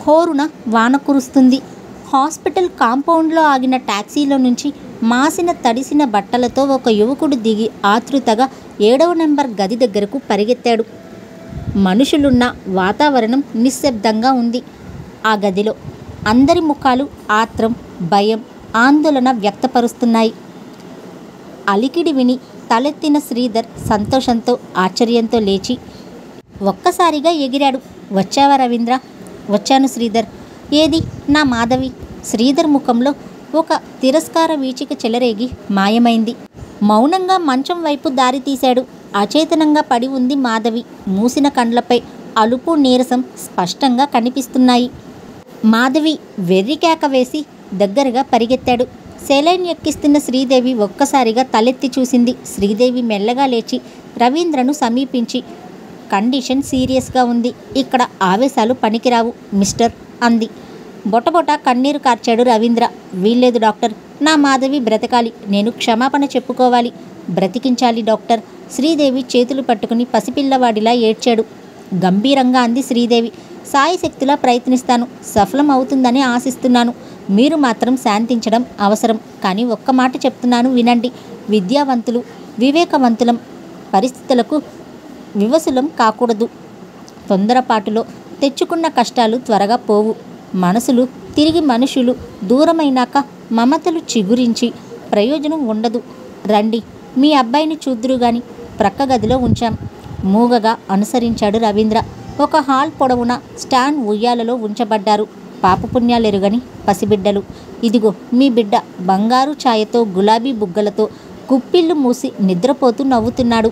హోరున వాన కురుస్తుంది. హాస్పిటల్ కాంపౌండ్లో ఆగిన టాక్సీలో నుంచి మాసిన తడిసిన బట్టలతో ఒక యువకుడు దిగి ఆతృతగా 7వ నెంబర్ గది దగ్గరకు పరిగెత్తాడు. మనుషులున్న వాతావరణం నిశ్శబ్దంగా ఉంది. ఆ గదిలో అందరి ముఖాలు ఆత్రం, భయం, ఆందోళన వ్యక్తపరుస్తున్నాయి. అలికిడి విని తలెత్తిన శ్రీధర్ సంతోషంతో, ఆశ్చర్యంతో లేచి ఒక్కసారిగా ఎగిరాడు. వచ్చావా రవీంద్ర? వచ్చాను శ్రీధర్. ఏది నా మాధవి? శ్రీధర్ ముఖంలో ఒక తిరస్కార వీచిక చెలరేగి మాయమైంది. మౌనంగా మంచం వైపు దారి తీశాడు. అచేతనంగా పడి ఉంది మాధవి. మూసిన కండ్లపై అలుపు, నీరసం స్పష్టంగా కనిపిస్తున్నాయి. మాధవి వెర్రికేక వేసి దగ్గరగా పరిగెత్తాడు. సెలైన్ ఎక్కిస్తున్న శ్రీదేవి ఒక్కసారిగా తలెత్తి చూసింది. శ్రీదేవి మెల్లగా లేచి రవీంద్రను సమీపించి, కండిషన్ సీరియస్గా ఉంది, ఇక్కడ ఆవేశాలు పనికిరావు మిస్టర్ అంది. బొటబొట కన్నీరు కార్చాడు రవీంద్ర. వీల్లేదు డాక్టర్, నా మాధవి బ్రతకాలి, నేను క్షమాపణ చెప్పుకోవాలి, బ్రతికించాలి డాక్టర్. శ్రీదేవి చేతులు పట్టుకుని పసిపిల్లవాడిలా ఏడ్చాడు. గంభీరంగా అంది శ్రీదేవి. సాయశక్తిలా ప్రయత్నిస్తాను, సఫలం అవుతుందని ఆశిస్తున్నాను. మీరు మాత్రం శాంతించడం అవసరం. కానీ ఒక్క మాట చెప్తున్నాను వినండి. విద్యావంతులు, వివేకవంతులం పరిస్థితులకు వివసులం కాకూడదు. తొందరపాటులో తెచ్చుకున్న కష్టాలు త్వరగా పోవు. మనసులు తిరిగి మనుషులు దూరమైనాక మమతలు చిగురించి ప్రయోజనం ఉండదు. రండి, మీ అబ్బాయిని చూద్దురు గాని. ప్రక్క గదిలో ఉంచాం. మూగగా అనుసరించాడు రవీంద్ర. ఒక హాల్ పొడవున స్టాండ్ ఉయ్యాలలో ఉంచబడ్డారు పాపపుణ్యాలెరుగని పసిబిడ్డలు. ఇదిగో మీ బిడ్డ బంగారు ఛాయతో, గులాబీ బుగ్గలతో గుప్పిళ్ళు మూసి నిద్రపోతూ నవ్వుతున్నాడు.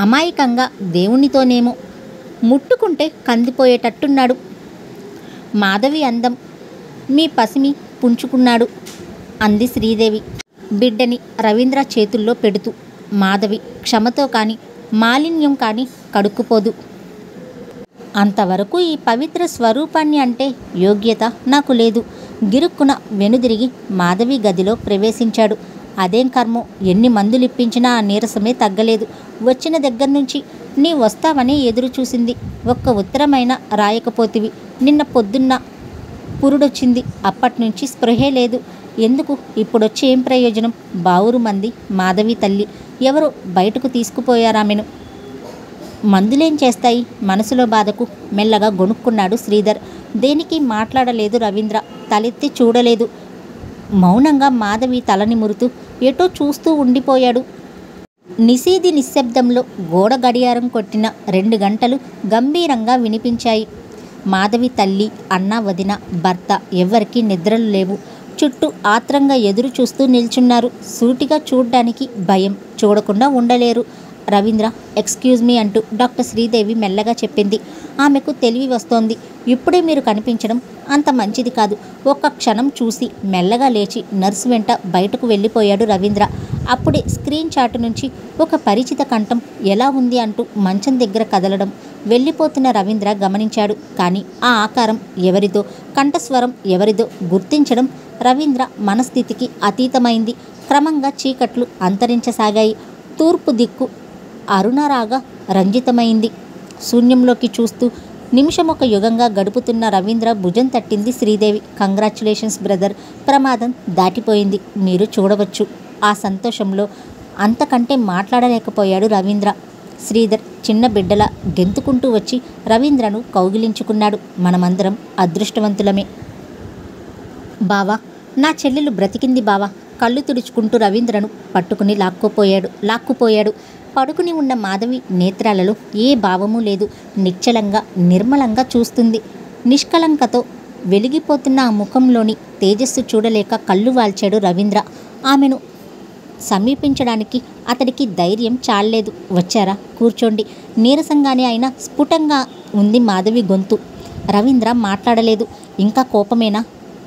అమాయకంగా దేవునితోనేమో ముట్టుకుంటే కందిపోయేటట్టున్నాడు. మాధవి అందం మీ పసిమి పుంజుకున్నాడు అంది శ్రీదేవి బిడ్డని రవీంద్ర చేతుల్లో పెడుతూ. మాధవి క్షమతో కానీ మాలిన్యం కానీ కడుక్కుపోదు. అంతవరకు ఈ పవిత్ర స్వరూపాన్ని అంటే యోగ్యత నాకు లేదు. గిరుక్కున వెనుదిరిగి మాధవి గదిలో ప్రవేశించాడు. అదేం కర్మో, ఎన్ని మందులిప్పించినా ఆ నీరసమే తగ్గలేదు. వచ్చిన దగ్గర నుంచి నీ వస్తావని ఎదురు చూసింది. ఒక్క ఉత్తరమైనా రాయకపోతివి. నిన్న పొద్దున్న పురుడొచ్చింది. అప్పటినుంచి స్పృహే లేదు. ఎందుకు ఇప్పుడొచ్చి ఏం ప్రయోజనం? బావురు మంది మాధవి తల్లి. ఎవరో బయటకు తీసుకుపోయారామెను. మందులేం చేస్తాయి మనసులో బాధకు? మెల్లగా గొణుక్కున్నాడు శ్రీధర్. దేనికి మాట్లాడలేదు రవీంద్ర. తలెత్తి చూడలేదు. మౌనంగా మాధవి తలని మురుతూ ఎటో చూస్తూ ఉండిపోయాడు. నిశీది నిశ్శబ్దంలో గోడ గడియారం కొట్టిన 2 గంటలు గంభీరంగా వినిపించాయి. మాధవి తల్లి, అన్న, వదిన, భర్త ఎవ్వరికీ నిద్రలు లేవు. చుట్టూ ఆత్రంగా ఎదురు చూస్తూ నిల్చున్నారు. సూటిగా చూడ్డానికి భయం, చూడకుండా ఉండలేరు. రవీంద్ర, ఎక్స్క్యూజ్ మీ అంటూ డాక్టర్ శ్రీదేవి మెల్లగా చెప్పింది. ఆమెకు తెలివి వస్తోంది. ఇప్పుడే మీరు కనిపించడం అంత మంచిది కాదు. ఒక్క క్షణం చూసి మెల్లగా లేచి నర్సు వెంట బయటకు వెళ్ళిపోయాడు రవీంద్ర. అప్పుడే స్క్రీన్ చాటు నుంచి ఒక పరిచిత కంఠం ఎలా ఉంది అంటూ మంచం దగ్గర కదలడం వెళ్ళిపోతున్న రవీంద్ర గమనించాడు. కానీ ఆ ఆకారం ఎవరిదో, కంఠస్వరం ఎవరిదో గుర్తించడం రవీంద్ర మనస్థితికి అతీతమైంది. క్రమంగా చీకట్లు అంతరించసాగాయి. తూర్పు దిక్కు అరుణరాగా రంజితమైంది. శూన్యంలోకి చూస్తూ నిమిషమొక యుగంగా గడుపుతున్న రవీంద్ర భుజం తట్టింది శ్రీదేవి. కంగ్రాచ్యులేషన్స్ బ్రదర్, ప్రమాదం దాటిపోయింది. మీరు చూడవచ్చు. ఆ సంతోషంలో అంతకంటే మాట్లాడలేకపోయాడు రవీంద్ర. శ్రీధర్ చిన్న బిడ్డలా గెంతుకుంటూ వచ్చి రవీంద్రను కౌగిలించుకున్నాడు. మనమందరం అదృష్టవంతులమే బావా, నా చెల్లెలు బ్రతికింది బావా. కళ్ళు తుడుచుకుంటూ రవీంద్రను పట్టుకుని లాక్కుపోయాడు. పడుకుని ఉన్న మాధవి నేత్రాలలో ఏ భావమూ లేదు. నిశ్చలంగా, నిర్మలంగా చూస్తుంది. నిష్కలంకతో వెలిగిపోతున్న ఆ ముఖంలోని తేజస్సు చూడలేక కళ్ళు వాల్చాడు రవీంద్ర. ఆమెను సమీపించడానికి అతడికి ధైర్యం చాలలేదు. వచ్చారా, కూర్చోండి. నీరసంగానే అయినా స్ఫుటంగా ఉంది మాధవి గొంతు. రవీంద్ర మాట్లాడలేదు. ఇంకా కోపమేనా?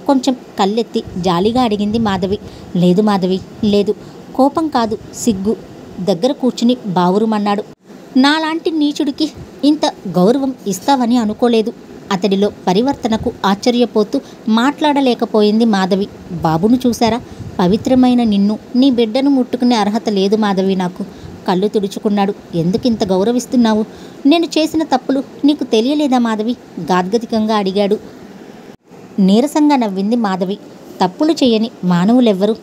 కొంచెం కళ్ళెత్తి జాలిగా అడిగింది మాధవి. లేదు మాధవి, లేదు. కోపం కాదు, సిగ్గు. దగ్గర కూర్చుని బావురుమన్నాడు. నాలాంటి నీచుడికి ఇంత గౌరవం ఇస్తావని అనుకోలేదు. అతడిలో పరివర్తనకు ఆశ్చర్యపోతూ మాట్లాడలేకపోయింది మాధవి. బాబును చూశారా? పవిత్రమైన నిన్ను, నీ బిడ్డను ముట్టుకునే అర్హత లేదు మాధవి నాకు. కళ్ళు తుడుచుకున్నాడు. ఎందుకింత గౌరవిస్తున్నావు? నేను చేసిన తప్పులు నీకు తెలియలేదా మాధవి? గాద్గదికంగా అడిగాడు. నీరసంగా నవ్వింది మాధవి. తప్పులు చేయని మానవులెవ్వరు?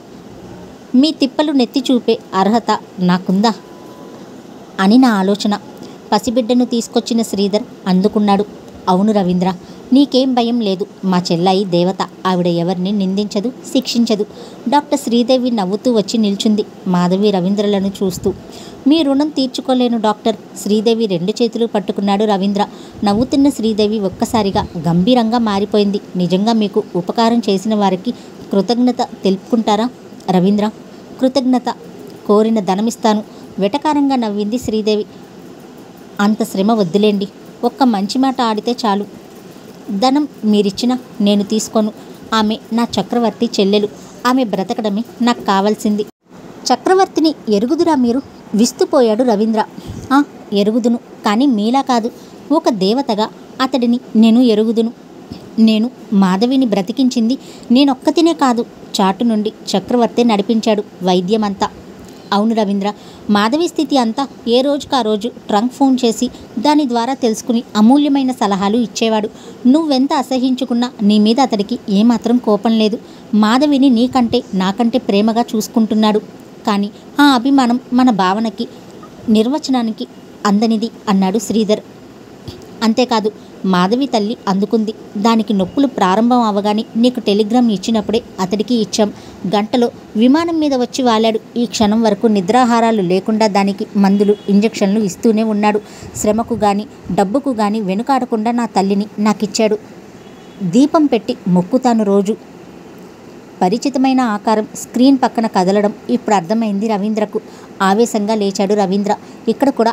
మీ తిప్పలు నెత్తి చూపే అర్హత నాకుందా అని నా ఆలోచన. పసిబిడ్డను తీసుకొచ్చిన శ్రీధర్ అందుకున్నాడు. అవును రవీంద్ర, నీకేం భయం లేదు. మా చెల్లాయి దేవత. ఆవిడ ఎవరిని నిందించదు, శిక్షించదు. డాక్టర్ శ్రీదేవి నవ్వుతూ వచ్చి నిల్చుంది మాధవి రవీంద్రలను చూస్తూ. మీ రుణం తీర్చుకోలేను డాక్టర్. శ్రీదేవి 2 చేతులు పట్టుకున్నాడు రవీంద్ర. నవ్వుతున్న శ్రీదేవి ఒక్కసారిగా గంభీరంగా మారిపోయింది. నిజంగా మీకు ఉపకారం చేసిన వారికి కృతజ్ఞత తెలుపుకుంటారా రవీంద్ర? కృతజ్ఞత కోరిన ధనమిస్తాను. వెటకారంగా నవ్వింది శ్రీదేవి. అంత శ్రమ వద్దులేండి. ఒక్క మంచి మాట ఆడితే చాలు. ధనం మీరిచ్చినా నేను తీసుకోను. ఆమె నా చక్రవర్తి చెల్లెలు. ఆమె బ్రతకడమే నాకు కావాల్సింది. చక్రవర్తిని ఎరుగుదురా మీరు? విస్తుపోయాడు రవీంద్ర. ఎరుగుదును, కానీ మీలా కాదు. ఒక దేవతగా అతడిని నేను ఎరుగుదును. నేను మాధవిని బ్రతికించింది నేనొక్కతినే కాదు. చాటు నుండి చక్రవర్తి నడిపించాడు వైద్యమంతా. అవును రవీంద్ర, మాధవి స్థితి అంతా ఏ రోజుకా రోజు ట్రంక్ ఫోన్ చేసి దాని ద్వారా తెలుసుకుని అమూల్యమైన సలహాలు ఇచ్చేవాడు. నువ్వెంత అసహించుకున్నా నీ మీద అతడికి ఏమాత్రం కోపం లేదు. మాధవిని నీకంటే నాకంటే ప్రేమగా చూసుకుంటున్నాడు. కానీ ఆ అభిమానం మన భావనకి, నిర్వచనానికి అందనిది అన్నాడు శ్రీధర్. అంతేకాదు, మాధవి తల్లి అందుకుంది. దానికి నొప్పులు ప్రారంభం అవగానే నీకు టెలిగ్రామ్ ఇచ్చినప్పుడే అతడికి ఇచ్చాం. గంటలో విమానం మీద వచ్చి వాలాడు. ఈ క్షణం వరకు నిద్రాహారాలు లేకుండా దానికి మందులు, ఇంజెక్షన్లు ఇస్తూనే ఉన్నాడు. శ్రమకు కానీ డబ్బుకు కానీ వెనుకాడకుండా నా తల్లిని నాకిచ్చాడు. దీపం పెట్టి మొక్కుతాను రోజు. పరిచితమైన ఆకారం స్క్రీన్ పక్కన కదలడం ఇప్పుడు అర్థమైంది రవీంద్రకు. ఆవేశంగా లేచాడు రవీంద్ర. ఇక్కడ కూడా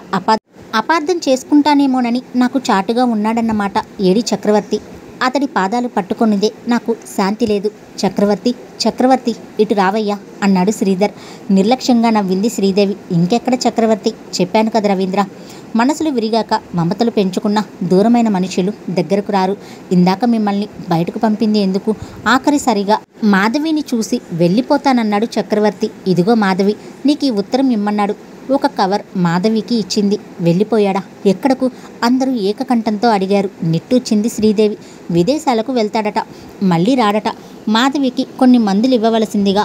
అపార్థం చేసుకుంటానేమోనని నాకు చాటుగా ఉన్నాడన్నమాట ఏడి చక్రవర్తి. అతడి పాదాలు పట్టుకొనిదే నాకు శాంతి లేదు. చక్రవర్తి, చక్రవర్తి, ఇటు రావయ్యా అన్నాడు శ్రీధర్. నిర్లక్ష్యంగా నవ్వింది శ్రీదేవి. ఇంకెక్కడ చక్రవర్తి? చెప్పాను కదా రవీంద్ర, మనసులు విరిగాక మమతలు పెంచుకున్న దూరమైన మనుషులు దగ్గరకు రారు. ఇందాక మిమ్మల్ని బయటకు పంపింది ఎందుకు? ఆఖరిసరిగా మాధవిని చూసి వెళ్ళిపోతానన్నాడు చక్రవర్తి. ఇదిగో మాధవి, నీకు ఈ ఉత్తరం ఇమ్మన్నాడు. ఒక కవర్ మాధవికి ఇచ్చింది. వెళ్ళిపోయాడా? ఎక్కడకు? అందరూ ఏకకంఠంతో అడిగారు. నిట్టూర్చింది శ్రీదేవి. విదేశాలకు వెళ్తాడట, మళ్ళీ రాడట. మాధవికి కొన్ని మందులు ఇవ్వవలసిందిగా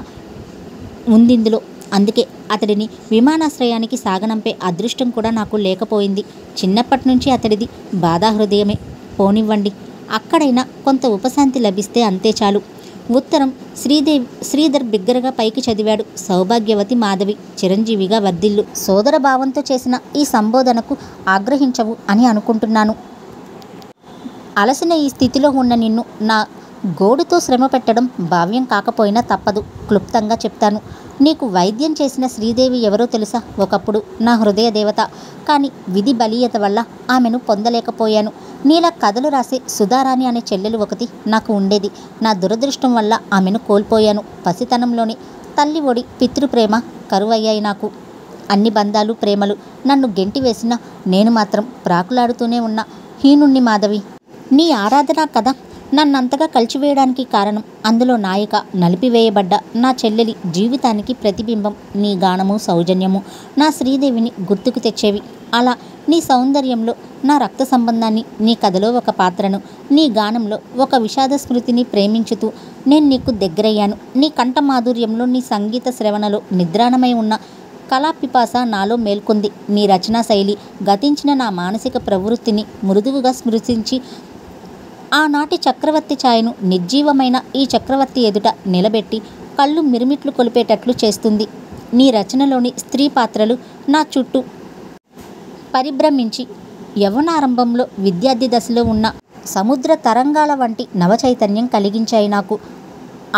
ఉందిందులో. అందుకే అతడిని విమానాశ్రయానికి సాగనంపే అదృష్టం కూడా నాకు లేకపోయింది. చిన్నప్పటి నుంచి అతడిది బాధాహృదయమే. పోనివ్వండి, అక్కడైనా కొంత ఉపశాంతి లభిస్తే అంతే చాలు. ఉత్తరం శ్రీధర్ బిగ్గరగా పైకి చదివాడు. సౌభాగ్యవతి మాధవి, చిరంజీవిగా వర్ధిల్లు. సోదర భావంతో చేసిన ఈ సంబోధనకు ఆగ్రహించవు అని అనుకుంటున్నాను. అలసిన ఈ స్థితిలో ఉన్న నిన్ను నా గోడుతో శ్రమ పెట్టడం భావ్యం కాకపోయినా తప్పదు. క్లుప్తంగా చెప్తాను. నీకు వైద్యం చేసిన శ్రీదేవి ఎవరో తెలుసా? ఒకప్పుడు నా హృదయ దేవత. కానీ విధి బలీయత వల్ల ఆమెను పొందలేకపోయాను. నీలా కథలు రాసే సుధారాణి అనే చెల్లెలు ఒకటి నాకు ఉండేది. నా దురదృష్టం వల్ల ఆమెను కోల్పోయాను. పసితనంలోనే తల్లి ఒడి, పితృప్రేమ కరువయ్యాయి నాకు. అన్ని బంధాలు, ప్రేమలు నన్ను గెంటివేసినా నేను మాత్రం ప్రాకులాడుతూనే ఉన్న హీనుణ్ణి మాధవి. నీ ఆరాధన కథ నన్నంతగా కలిచివేయడానికి కారణం, అందులో నాయిక నలిపివేయబడ్డ నా చెల్లెలి జీవితానికి ప్రతిబింబం నీ గానము, సౌజన్యము నా శ్రీదేవిని గుర్తుకు తెచ్చేవి. అలా నీ సౌందర్యంలో నా రక్త సంబంధాన్ని, నీ కథలో ఒక పాత్రను, నీ గానంలో ఒక విషాద స్మృతిని ప్రేమించుతూ నేను నీకు దగ్గరయ్యాను. నీ కంఠమాధుర్యంలో, నీ సంగీత శ్రవణలో నిద్రాణమై ఉన్న కళాపిపాస నాలో మేల్కొంది. నీ రచనా శైలి గతించిన నా మానసిక ప్రవృత్తిని మృదువుగా స్మృతించి ఆనాటి చక్రవర్తి ఛాయను నిర్జీవమైన ఈ చక్రవర్తి ఎదుట నిలబెట్టి కళ్ళు మిరుమిట్లు కొలిపేటట్లు చేస్తుంది. నీ రచనలోని స్త్రీ పాత్రలు నా చుట్టూ పరిభ్రమించి యవ్వనారంభంలో విద్యార్థి దశలో ఉన్న సముద్ర తరంగాల వంటి నవచైతన్యం కలిగించాయి నాకు.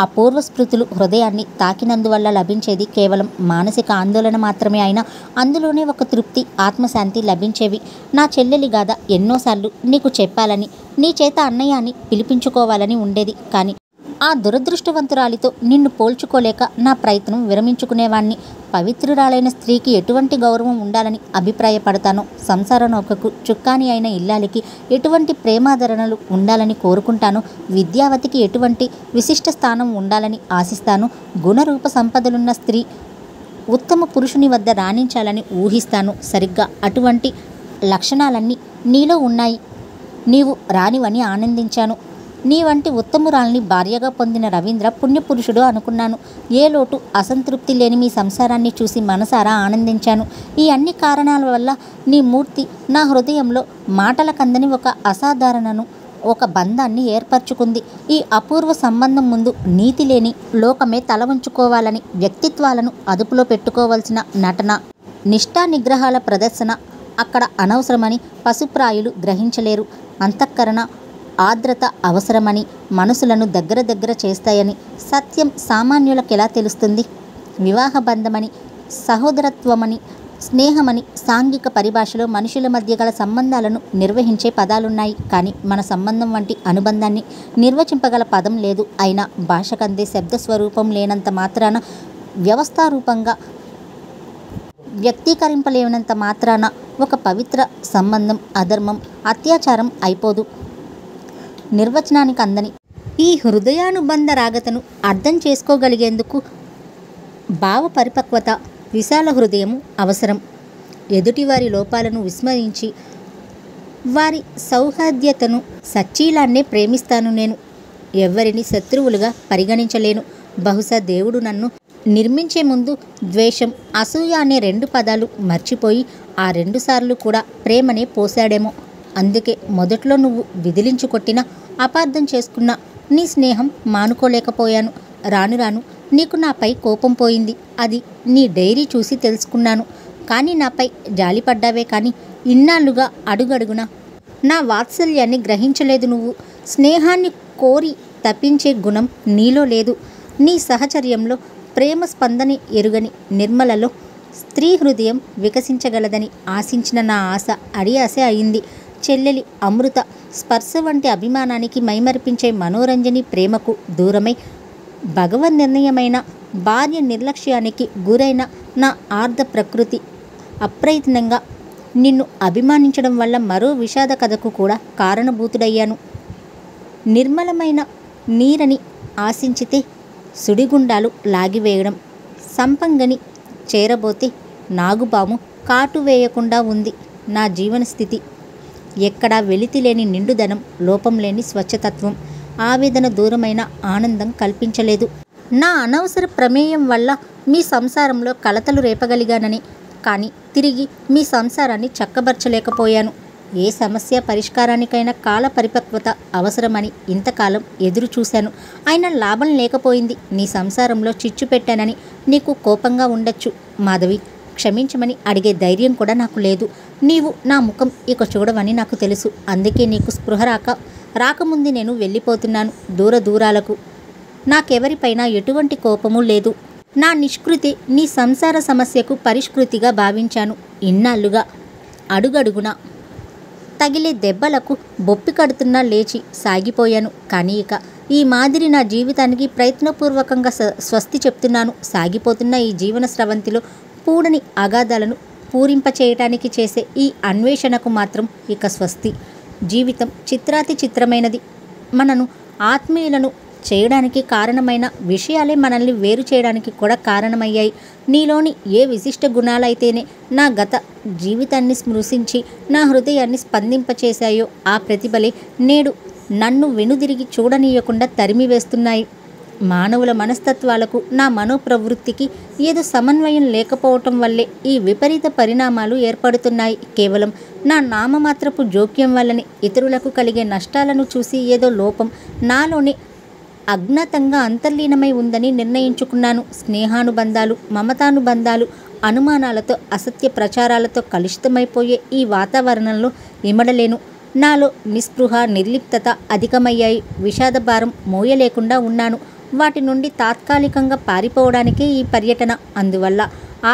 ఆ పూర్వస్మృతులు హృదయాన్ని తాకినందువల్ల లభించేది కేవలం మానసిక ఆందోళన మాత్రమే అయినా అందులోనే ఒక తృప్తి, ఆత్మశాంతి లభించేవి. నా చెల్లెలి గాథ ఎన్నోసార్లు నీకు చెప్పాలని, నీ చేత అన్నయ్య అని పిలిపించుకోవాలని ఉండేది. కానీ ఆ దురదృష్టవంతురాలితో నిన్ను పోల్చుకోలేక నా ప్రయత్నం విరమించుకునేవాణ్ణి. పవిత్రురాలైన స్త్రీకి ఎటువంటి గౌరవం ఉండాలని అభిప్రాయపడతానో, సంసార నౌకకు చుక్కాని అయిన ఇల్లాలికి ఎటువంటి ప్రేమాదరణలు ఉండాలని కోరుకుంటానో, విద్యావతికి ఎటువంటి విశిష్ట స్థానం ఉండాలని ఆశిస్తాను, గుణరూప సంపదలున్న స్త్రీ ఉత్తమ పురుషుని వద్ద రాణించాలని ఊహిస్తాను. సరిగ్గా అటువంటి లక్షణాలన్నీ నీలో ఉన్నాయి. నీవు రానివని ఆనందించాను. నీ వంటి ఉత్తమురాల్ని భార్యగా పొందిన రవీంద్ర పుణ్యపురుషుడు అనుకున్నాను. ఏ లోటు అసంతృప్తి లేని మీ సంసారాన్ని చూసి మనసారా ఆనందించాను. ఈ అన్ని కారణాల వల్ల నీ మూర్తి నా హృదయంలో మాటలకందని ఒక అసాధారణను, ఒక బంధాన్ని ఏర్పరచుకుంది. ఈ అపూర్వ సంబంధం ముందు నీతి లేని లోకమే తల ఉంచుకోవాలని, వ్యక్తిత్వాలను అదుపులో పెట్టుకోవాల్సిన నటన, నిష్ఠా నిగ్రహాల ప్రదర్శన అక్కడ అనవసరమని పశుప్రాయులు గ్రహించలేరు. అంతఃకరణ ఆర్ద్రత అవసరమని, మనసులను దగ్గర చేస్తాయని సత్యం సామాన్యులకెలా తెలుస్తుంది? వివాహ బంధమని, సహోదరత్వమని, స్నేహమని సాంఘిక పరిభాషలో మనుషుల మధ్య గల సంబంధాలను నిర్వహించే పదాలున్నాయి. కానీ మన సంబంధం వంటి అనుబంధాన్ని నిర్వచింపగల పదం లేదు. అయినా భాషకందే శబ్దస్వరూపం లేనంత మాత్రాన, వ్యవస్థారూపంగా వ్యక్తీకరింపలేనంత మాత్రాన ఒక పవిత్ర సంబంధం అధర్మం, అత్యాచారం అయిపోదు. నిర్వచనానికి అందని ఈ హృదయానుబంధ రాగతను అర్థం చేసుకోగలిగేందుకు భావ పరిపక్వత, విశాల హృదయము అవసరం. ఎదుటివారి లోపాలను విస్మరించి వారి సౌహార్ద్యతను, సచ్చీలాన్నే ప్రేమిస్తాను నేను. ఎవ్వరిని శత్రువులుగా పరిగణించలేను. బహుశా దేవుడు నన్ను నిర్మించే ముందు ద్వేషం, అసూయ అనే 2 పదాలు మర్చిపోయి ఆ 2 సార్లు కూడా ప్రేమనే పోశాడేమో. అందుకే మొదట్లో నువ్వు విదిలించు కొట్టినా, అపార్థం చేసుకున్న నీ స్నేహం మానుకోలేకపోయాను. రాను నీకు నాపై కోపం పోయింది. అది నీ డైరీ చూసి తెలుసుకున్నాను. కానీ నాపై జాలిపడ్డావే కానీ ఇన్నాళ్ళుగా అడుగడుగునా నా వాత్సల్యాన్ని గ్రహించలేదు నువ్వు. స్నేహాన్ని కోరి తప్పించే గుణం నీలో లేదు. నీ సహచర్యంలో ప్రేమ స్పందని ఎరుగని నిర్మలలో స్త్రీ హృదయం వికసించగలదని ఆశించిన నా ఆశ అడియాసే అయింది. చెల్లెలి అమృత స్పర్శ వంటి అభిమానానికి మైమరిపించే మనోరంజని ప్రేమకు దూరమై, భగవన్ నిర్ణయమైన భార్య నిర్లక్ష్యానికి గురైన నా ఆర్ధ ప్రకృతి అప్రయత్నంగా నిన్ను అభిమానించడం వల్ల మరో విషాద కథకు కూడా కారణభూతుడయ్యాను. నిర్మలమైన నీరని ఆశించితే సుడిగుండాలు లాగివేయడం, సంపంగని చేరబోతే నాగుబాము కాటు వేయకుండా ఉంది నా జీవన స్థితి. ఎక్కడా వెలితిలేని నిండుదనం, లోపం లేని స్వచ్ఛతత్వం, ఆవేదన దూరమైన ఆనందం కల్పించలేదు. నా అనవసర ప్రమేయం వల్ల మీ సంసారంలో కలతలు రేపగలిగానని, కానీ తిరిగి మీ సంసారాన్ని చక్కబరచలేకపోయాను. ఏ సమస్య పరిష్కారానికైనా కాల పరిపక్వత అవసరమని ఇంతకాలం ఎదురు చూశాను. అయినా లాభం లేకపోయింది. నీ సంసారంలో చిచ్చు పెట్టానని నీకు కోపంగా ఉండొచ్చు మాధవి. క్షమించమని అడిగే ధైర్యం కూడా నాకు లేదు. నీవు నా ముఖం ఇక చూడవని నాకు తెలుసు. అందుకే నీకు స్పృహ రాకముందు నేను వెళ్ళిపోతున్నాను దూరాలకు. నాకెవరిపైనా ఎటువంటి కోపము లేదు. నా నిష్కృతి నీ సంసార సమస్యకు పరిష్కృతిగా భావించాను. ఇన్నాళ్ళుగా అడుగడుగునా తగిలే దెబ్బలకు బొప్పి కడుతున్నా లేచి సాగిపోయాను. కానీ ఇక ఈ మాదిరి నా జీవితానికి ప్రయత్నపూర్వకంగా స్వస్తి చెప్తున్నాను. సాగిపోతున్న ఈ జీవన స్రవంతిలో పూడని అగాధాలను పూరింపచేయటానికి చేసే ఈ అన్వేషణకు మాత్రం ఇక స్వస్తి. జీవితం చిత్రాతి చిత్రమైనది. మనను ఆత్మీయులను చేయడానికి కారణమైన విషయాలే మనల్ని వేరు చేయడానికి కూడా కారణమయ్యాయి. నీలోని ఏ విశిష్ట గుణాలైతేనే నా గత జీవితాన్ని స్మృశించి నా హృదయాన్ని స్పందింపచేశాయో ఆ ప్రతిభలే నేడు నన్ను వెనుదిరిగి చూడనీయకుండా తరిమివేస్తున్నాయి. మానవుల మనస్తత్వాలకు నా మనోప్రవృత్తికి ఏదో సమన్వయం లేకపోవటం వల్లే ఈ విపరీత పరిణామాలు ఏర్పడుతున్నాయి. కేవలం నా నామమాత్రపు జోక్యం వల్లనే ఇతరులకు కలిగే నష్టాలను చూసి ఏదో లోపం నాలోనే అజ్ఞాతంగా అంతర్లీనమై ఉందని నిర్ణయించుకున్నాను. స్నేహానుబంధాలు, మమతానుబంధాలు అనుమానాలతో, అసత్య ప్రచారాలతో కలుషితమైపోయే ఈ వాతావరణంలో ఇమడలేను. నాలో నిస్పృహ, నిర్లిప్తత అధికమయ్యాయి. విషాదభారం మోయలేకుండా ఉన్నాను. వాటి నుండి తాత్కాలికంగా పారిపోవడానికే ఈ పర్యటన. అందువల్ల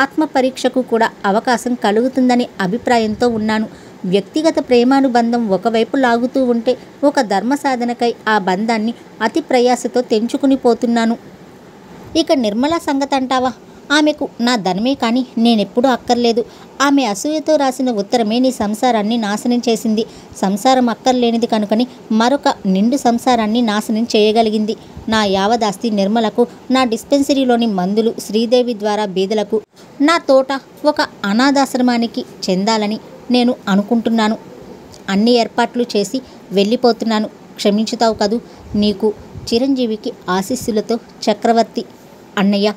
ఆత్మ పరీక్షకు కూడా అవకాశం కలుగుతుందనే అభిప్రాయంతో ఉన్నాను. వ్యక్తిగత ప్రేమానుబంధం ఒకవైపు లాగుతూ ఉంటే ఒక ధర్మ సాధనకై ఆ బంధాన్ని అతి ప్రయాసతో తెంచుకుని పోతున్నాను. ఇక నిర్మల సంగతి అంటావా? ఆమెకు నా ధనమే కానీ నేనెప్పుడూ అక్కర్లేదు. ఆమె అసూయతో రాసిన ఉత్తరమే నీ సంసారాన్ని నాశనం చేసింది. సంసారం అక్కర్లేనిది కనుకని మరొక నిండు సంసారాన్ని నాశనం చేయగలిగింది. నా యావదాస్తి నిర్మలకు, నా డిస్పెన్సరీలోని మందులు శ్రీదేవి ద్వారా బీదలకు, నా తోట ఒక అనాథాశ్రమానికి చెందాలని నేను అనుకుంటున్నాను. అన్ని ఏర్పాట్లు చేసి వెళ్ళిపోతున్నాను. క్షమించుతావు కదూ? నీకు చిరంజీవికి ఆశీస్సులతో చక్రవర్తి అన్నయ్య.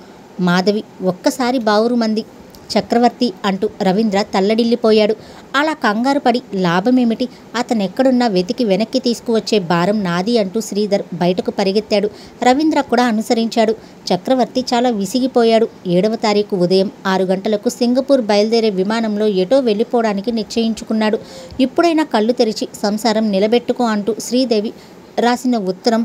మాధవి ఒక్కసారి బావురుమంది. చక్రవర్తి అంటూ రవీంద్ర తల్లడిల్లిపోయాడు. అలా కంగారు పడి లాభమేమిటి? అతనెక్కడున్నా వెతికి వెనక్కి తీసుకువచ్చే భారం నాది అంటూ శ్రీధర్ బయటకు పరిగెత్తాడు. రవీంద్ర కూడా అనుసరించాడు. చక్రవర్తి చాలా విసిగిపోయాడు. 7వ తారీఖు ఉదయం 6 గంటలకు సింగపూర్ బయలుదేరే విమానంలో ఎటో వెళ్ళిపోవడానికి నిశ్చయించుకున్నాడు. ఇప్పుడైనా కళ్ళు తెరిచి సంసారం నిలబెట్టుకో అంటూ శ్రీదేవి రాసిన ఉత్తరం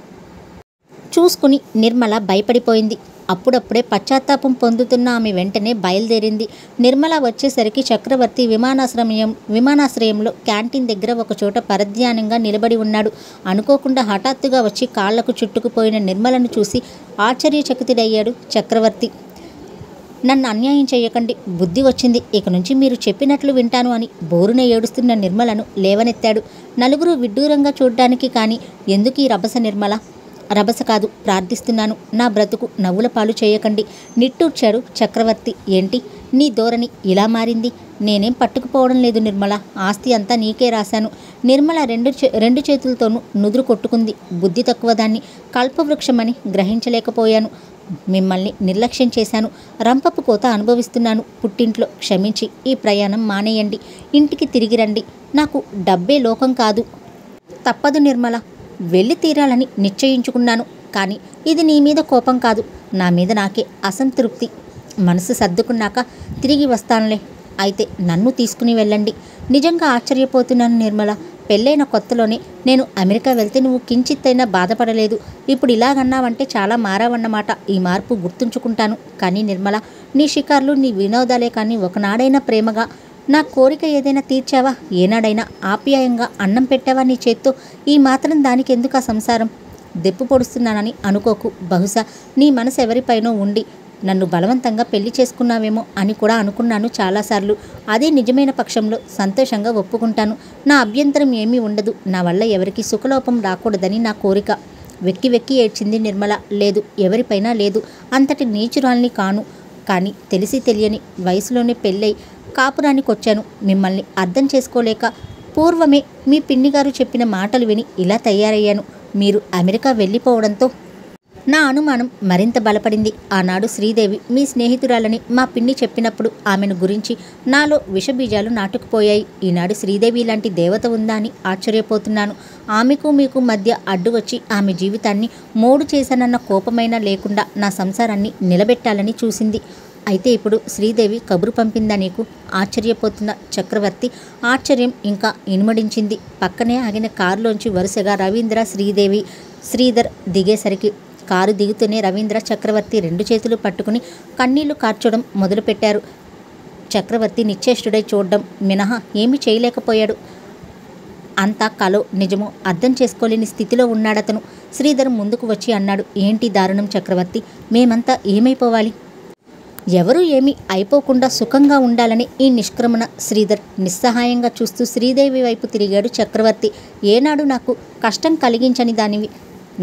చూసుకుని నిర్మల భయపడిపోయింది. అప్పుడప్పుడే పశ్చాత్తాపం పొందుతున్న ఆమె వెంటనే బయలుదేరింది. నిర్మల వచ్చేసరికి చక్రవర్తి విమానాశ్రయంలో క్యాంటీన్ దగ్గర ఒకచోట పరధ్యానంగా నిలబడి ఉన్నాడు. అనుకోకుండా హఠాత్తుగా వచ్చి కాళ్లకు చుట్టుకుపోయిన నిర్మలను చూసి ఆశ్చర్యచకితుడయ్యాడు చక్రవర్తి. నన్ను అన్యాయం చేయకండి, బుద్ధి వచ్చింది, ఇక నుంచి మీరు చెప్పినట్లు వింటాను అని బోరున ఏడుస్తున్న నిర్మలను లేవనెత్తాడు. నలుగురు విడ్డూరంగా చూడ్డానికి. కానీ ఎందుకు ఈ రభస నిర్మల? రభస కాదు, ప్రార్థిస్తున్నాను, నా బ్రతుకు నవ్వుల పాలు చేయకండి నిట్టూర్చాడు చక్రవర్తి. ఏంటి నీ ధోరణి ఇలా మారింది? నేనేం పట్టుకుపోవడం లేదు నిర్మల, ఆస్తి అంతా నీకే రాశాను. నిర్మల రెండు చేతులతోనూ నుదురు కొట్టుకుంది. బుద్ధి తక్కువ దాన్ని, కల్పవృక్షమని గ్రహించలేకపోయాను. మిమ్మల్ని నిర్లక్ష్యం చేశాను. రంపపు కోత అనుభవిస్తున్నాను పుట్టింట్లో. క్షమించి ఈ ప్రయాణం మానేయండి, ఇంటికి తిరిగి రండి. నాకు డబ్బే లోకం కాదు. తప్పదు నిర్మల, వెళ్ళి తీరాలని నిశ్చయించుకున్నాను. కానీ ఇది నీ మీద కోపం కాదు, నా మీద నాకే అసంతృప్తి. మనసు సర్దుకున్నాక తిరిగి వస్తానులే. అయితే నన్ను తీసుకుని వెళ్ళండి. నిజంగా ఆశ్చర్యపోతున్నాను నిర్మల. పెళ్ళైన కొత్తలోనే నేను అమెరికా వెళ్తే నువ్వు కించిత్తైనా బాధపడలేదు. ఇప్పుడు ఇలాగన్నావంటే చాలా మారావన్నమాట. ఈ మార్పు గుర్తుంచుకుంటాను. కానీ నిర్మల, నీ షికార్లు, నీ వినోదాలే కానీ ఒకనాడైనా ప్రేమగా నా కోరిక ఏదైనా తీర్చావా? ఏనాడైనా ఆప్యాయంగా అన్నం పెట్టావా నీ చేత్తో? ఈ మాత్రం దానికి ఎందుకు ఆ సంసారం? దెప్పు పొడుస్తున్నానని అనుకోకు. బహుశా నీ మనసు ఎవరిపైనో ఉండి నన్ను బలవంతంగా పెళ్లి చేసుకున్నావేమో అని కూడా అనుకున్నాను చాలాసార్లు. అదే నిజమైన పక్షంలో సంతోషంగా ఒప్పుకుంటాను. నా అభ్యంతరం ఏమీ ఉండదు. నా వల్ల ఎవరికి సుఖలోపం రాకూడదని నా కోరిక. వెక్కి వెక్కి ఏడ్చింది నిర్మల. లేదు, ఎవరిపైనా లేదు. అంతటి నీచురాల్ని కాను. కానీ తెలిసి తెలియని వయసులోనే పెళ్ళై కాపురానికి వచ్చాను. మిమ్మల్ని అర్థం చేసుకోలేక పూర్వమే మీ పిన్నిగారు చెప్పిన మాటలు విని ఇలా తయారయ్యాను. మీరు అమెరికా వెళ్ళిపోవడంతో నా అనుమానం మరింత బలపడింది. ఆనాడు శ్రీదేవి మీ స్నేహితురాలని మా పిన్ని చెప్పినప్పుడు ఆమెను గురించి నాలో విషబీజాలు నాటుకుపోయాయి. ఈనాడు శ్రీదేవి లాంటి దేవత ఉందా అని ఆశ్చర్యపోతున్నాను. ఆమెకు మీకు మధ్య అడ్డు వచ్చి ఆమె జీవితాన్ని మోడు చేశానన్న కోపమైనా లేకుండా నా సంసారాన్ని నిలబెట్టాలని చూసింది. అయితే ఇప్పుడు శ్రీదేవి కబురు పంపిందా నీకు? ఆశ్చర్యపోతున్న చక్రవర్తి ఆశ్చర్యం ఇంకా ఇనుమడించింది. పక్కనే ఆగిన కారులోంచి వరుసగా రవీంద్ర, శ్రీధర్ దిగేసరికి కారు దిగుతూనే రవీంద్ర చక్రవర్తి 2 చేతులు పట్టుకుని కన్నీళ్లు కార్చడం మొదలుపెట్టారు. చక్రవర్తి నిశ్చేష్టుడై చూడడం మినహా ఏమీ చేయలేకపోయాడు. అంతా కలో నిజమో అర్థం చేసుకోలేని స్థితిలో ఉన్నాడతను. శ్రీధర్ ముందుకు వచ్చి అన్నాడు, ఏంటి దారుణం చక్రవర్తి? మేమంతా ఏమైపోవాలి? ఎవరూ ఏమీ అయిపోకుండా సుఖంగా ఉండాలని ఈ నిష్క్రమణ. శ్రీధర్ నిస్సహాయంగా చూస్తూ శ్రీదేవి వైపు తిరిగాడు చక్రవర్తి. ఏనాడు నాకు కష్టం కలిగించని దానివి,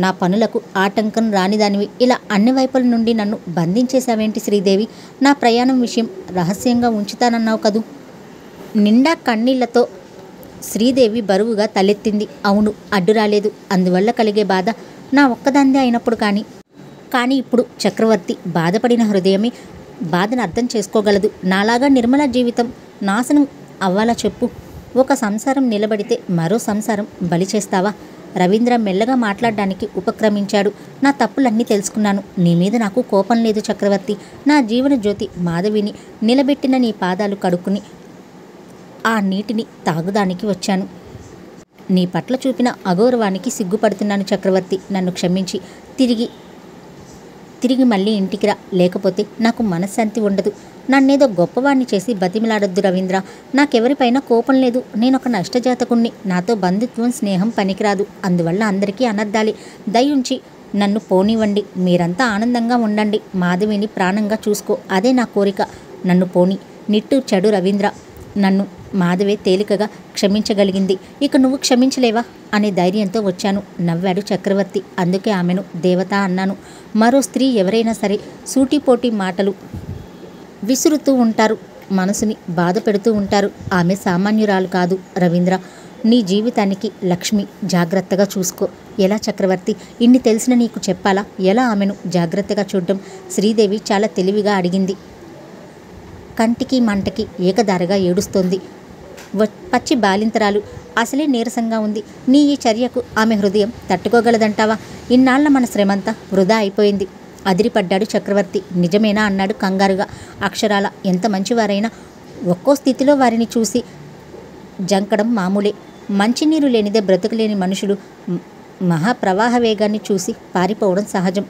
నా పనులకు ఆటంకం రానిదానివి, ఇలా అన్ని వైపుల నుండి నన్ను బంధించేశావేంటి శ్రీదేవి? నా ప్రయాణం విషయం రహస్యంగా ఉంచుతానన్నావు కదూ? నిండా కన్నీళ్లతో శ్రీదేవి బరువుగా తలెత్తింది. అవును, అడ్డు రాలేదు. అందువల్ల కలిగే బాధ నా ఒక్కదాందే అయినప్పుడు కానీ ఇప్పుడు చక్రవర్తి బాధపడిన హృదయమే బాధను అర్థం చేసుకోగలదు. నాలాగా నిర్మల జీవితం నాశనం అవ్వాలా చెప్పు? ఒక సంసారం నిలబడితే మరో సంసారం బలి చేస్తావా? రవీంద్ర మెల్లగా మాట్లాడడానికి ఉపక్రమించాడు. నా తప్పులన్నీ తెలుసుకున్నాను. నీ మీద నాకు కోపం లేదు చక్రవర్తి. నా జీవన జ్యోతి మాధవిని నిలబెట్టిన నీ పాదాలు కడుక్కుని ఆ నీటిని తాగుదానికి వచ్చాను. నీ పట్ల చూపిన అగౌరవానికి సిగ్గుపడుతున్నాను చక్రవర్తి. నన్ను క్షమించి తిరిగి మళ్ళీ ఇంటికి రా. లేకపోతే నాకు మనశ్శాంతి ఉండదు. నన్నేదో గొప్పవాణ్ణి చేసి బతిమిలాడొద్దు రవీంద్ర. నాకెవరిపైన కోపం లేదు. నేనొక నష్టజాతకుణ్ణి. నాతో బంధుత్వం, స్నేహం పనికిరాదు. అందువల్ల అందరికీ అనర్థాలి. దయుంచి నన్ను పోనివ్వండి. మీరంతా ఆనందంగా ఉండండి. మాధవిని ప్రాణంగా చూసుకో. అదే నా కోరిక. నన్ను పోని నిట్టూర్చాడు రవీంద్ర. నన్ను మాధవే తేలికగా క్షమించగలిగింది. ఇక నువ్వు క్షమించలేవా అనే ధైర్యంతో వచ్చాను నవ్వాడు చక్రవర్తి. అందుకే ఆమెను దేవత అన్నాను. మరో స్త్రీ ఎవరైనా సరే సూటిపోటి మాటలు విసురుతూ ఉంటారు, మనసుని బాధ పెడుతూ ఉంటారు. ఆమె సామాన్యురాలు కాదు రవీంద్ర. నీ జీవితానికి లక్ష్మి, జాగ్రత్తగా చూసుకో. ఎలా చక్రవర్తి? ఇన్ని తెలిసిన నీకు చెప్పాలా? ఎలా ఆమెను జాగ్రత్తగా చూడడం? శ్రీదేవి చాలా తెలివిగా అడిగింది. కంటికి మంటకి ఏకదారిగా ఏడుస్తోంది. పచ్చి బాలింతరాలు, అసలే నీరసంగా ఉంది. నీ ఈ చర్యకు ఆమె హృదయం తట్టుకోగలదంటావా? ఇన్నాళ్ల మన శ్రమంతా వృధా అయిపోయింది. అదిరిపడ్డాడు చక్రవర్తి. నిజమేనా అన్నాడు కంగారుగా. అక్షరాల ఎంత మంచివారైనా ఒక్కో స్థితిలో వారిని చూసి జంకడం మామూలే. మంచినీరు లేనిదే బ్రతకలేని మనుషులు మహాప్రవాహ వేగాన్ని చూసి పారిపోవడం సహజం.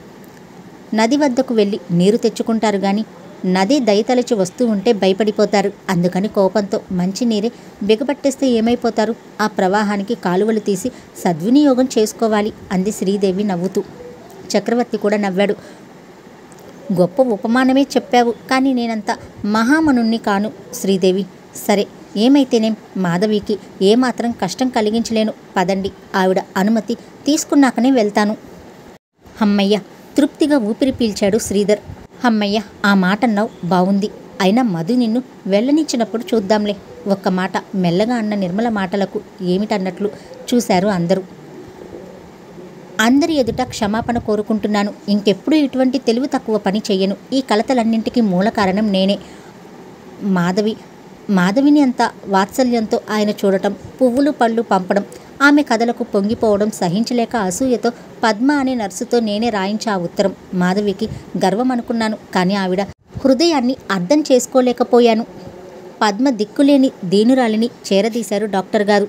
నది వద్దకు వెళ్ళి నీరు తెచ్చుకుంటారు గాని నది దయతలచి వస్తూ ఉంటే భయపడిపోతారు. అందుకని కోపంతో మంచినీరే బిగపట్టేస్తే ఏమైపోతారు? ఆ ప్రవాహానికి కాలువలు తీసి సద్వినియోగం చేసుకోవాలి అంది శ్రీదేవి నవ్వుతూ. చక్రవర్తి కూడా నవ్వాడు. గొప్ప ఉపమానమే చెప్పావు, కానీ నేనంత మహామనుణ్ణి కాను శ్రీదేవి. సరే, ఏమైతేనేం మాధవికి ఏమాత్రం కష్టం కలిగించలేను. పదండి. ఆవిడ అనుమతి తీసుకున్నాకనే వెళ్తాను. హమ్మయ్య, తృప్తిగా ఊపిరి పీల్చాడు శ్రీధర్. హమ్మయ్య, ఆ మాట అన్నావు, బావుంది. అయినా మధు నిన్ను వెళ్ళనిచ్చినప్పుడు చూద్దాంలే. ఒక్క మాట మెల్లగా అన్న నిర్మల మాటలకు ఏమిటన్నట్లు చూశారు అందరూ. అందరి ఎదుట క్షమాపణ కోరుకుంటున్నాను. ఇంకెప్పుడు ఇటువంటి తెలివి తక్కువ పని చెయ్యను. ఈ కలతలన్నింటికీ మూల కారణం నేనే. మాధవిని అంత వాత్సల్యంతో ఆయన చూడటం, పువ్వులు పళ్ళు పంపడం, ఆమె కథలకు పొంగిపోవడం సహించలేక అసూయతో పద్మ అనే నర్సుతో నేనే రాయించా ఉత్తరం. మాధవికి గర్వం అనుకున్నాను, కానీ ఆవిడ హృదయాన్ని అర్థం చేసుకోలేకపోయాను. పద్మ దిక్కులేని దీనురాలిని చేరదీశారు డాక్టర్ గారు.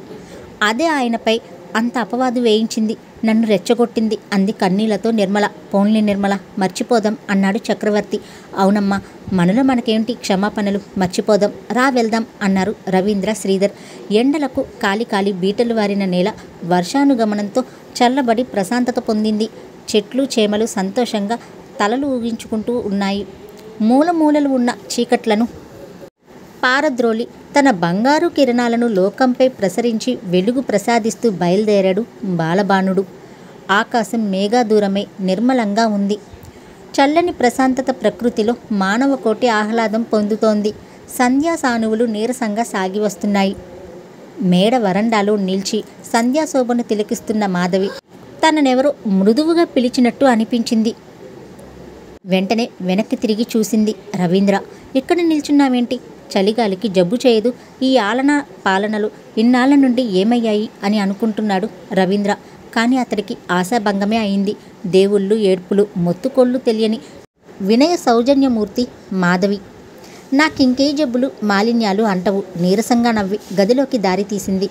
అదే ఆయనపై అంత అపవాదు వేయించింది, నన్ను రెచ్చగొట్టింది అంది కన్నీళ్లతో నిర్మల. పోన్లే నిర్మల, మర్చిపోదాం అన్నాడు చక్రవర్తి. అవునమ్మా, మనలో మనకేంటి క్షమాపణలు, మర్చిపోదాం, రా వెళ్దాం అన్నారు రవీంద్ర, శ్రీధర్. ఎండలకు కాలి బీటలు వారిన నేల వర్షానుగమనంతో చల్లబడి ప్రశాంతత పొందింది. చెట్లు చేమలు సంతోషంగా తలలు ఊగించుకుంటూ ఉన్నాయి. మూలమూలలు ఉన్న చీకట్లను పారద్రోలి తన బంగారు కిరణాలను లోకంపై ప్రసరించి వెలుగు ప్రసాదిస్తూ బయలుదేరాడు బాలబాణుడు. ఆకాశం మేఘాదూరమై నిర్మలంగా ఉంది. చల్లని ప్రశాంతత ప్రకృతిలో మానవ కోటి ఆహ్లాదం పొందుతోంది. సంధ్యాసానువులు నీరసంగా సాగి వస్తున్నాయి. మేడ వరండాలో నిలిచి సంధ్యాశోభను తిలకిస్తున్న మాధవి తననెవరో మృదువుగా పిలిచినట్టు అనిపించింది. వెంటనే వెనక్కి తిరిగి చూసింది. రవీంద్ర, ఇక్కడ నిల్చున్నావేంటి? చలిగాలికి జబ్బు చేయదు? ఈ ఆలనా పాలనలు ఇన్నాళ్ల నుండి ఏమయ్యాయి అని అనుకుంటున్నాడు రవీంద్ర. కానీ అతడికి ఆశాభంగమే అయింది. దేవుళ్ళు, ఏడ్పులు, మొత్తుకోళ్ళు తెలియని వినయ సౌజన్యమూర్తి మాధవి. నాకింకే జబ్బులు మాలిన్యాలు అంటవు. నీరసంగా నవ్వి గదిలోకి దారి తీసింది.